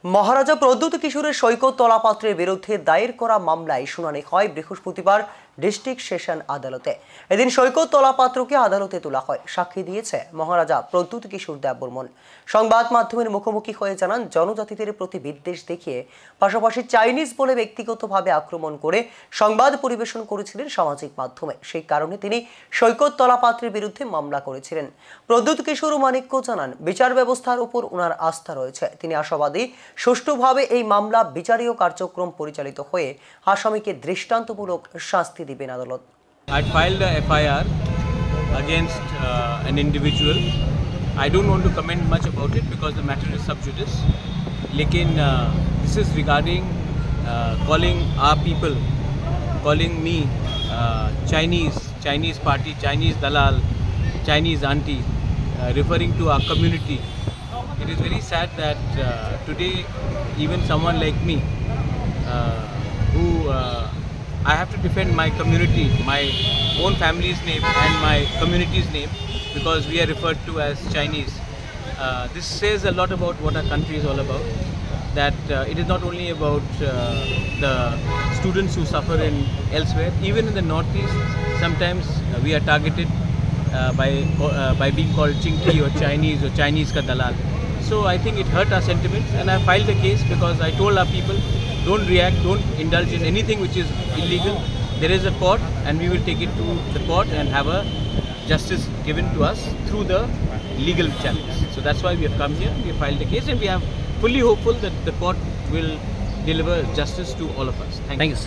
মহারাজা প্রদ্যুৎ কিশোরের সৈকত তলাপাত্রের বিরুদ্ধে দায়ের করা মামলায় শুনানি হয় বৃহস্পতিবার ডিস্ট্রিক্ট সেশন আদালতে। এদিন সৈকত তলাপাত্রকে আদালতে তোলা হয়। সাক্ষী দিয়েছে মহারাজা প্রদ্যুৎ কিশোর দেববর্মন। সংবাদ মাধ্যমের মুখোমুখি হয়ে জানান, জনজাতিদের প্রতি বিদ্বেষ দেখিয়ে পাশাপাশি চাইনিজ বলে ব্যক্তিগতভাবে আক্রমণ করে সংবাদ পরিবেশন করেছিলেন সামাজিক মাধ্যমে। সেই কারণে তিনি সৈকত তলাপাত্রের বিরুদ্ধে মামলা করেছিলেন। প্রদ্যুৎ কিশোর মানিক্য জানান, বিচার ব্যবস্থার উপর ওনার আস্থা রয়েছে। তিনি আশাবাদী সুষ্ঠুভাবে এই মামলা বিচারীয় কার্যক্রম পরিচালিত হয়ে আসামিকে দৃষ্টান্তমূলক শাস্তি দিবেন আদালত। I filed a FIR against an individual. I don't want to comment much about it because the matter is sub judice. Lekin this is regarding calling our people, calling me Chinese party, Chinese dalal, Chinese auntie, referring to our community. It is very sad that today even someone like me who I have to defend my community, my own family's name and my community's name because we are referred to as Chinese. This says a lot about what our country is all about, that it is not only about the students who suffer in elsewhere. Even in the northeast, sometimes we are targeted by being called Chinky or Chinese ka dalal. So I think it hurt our sentiments, and I filed the case because I told our people, don't react, don't indulge in anything which is illegal. There is a court and we will take it to the court and have a justice given to us through the legal channels. So that's why we have come here, we have filed the case, and we are fully hopeful that the court will deliver justice to all of us. Thank you.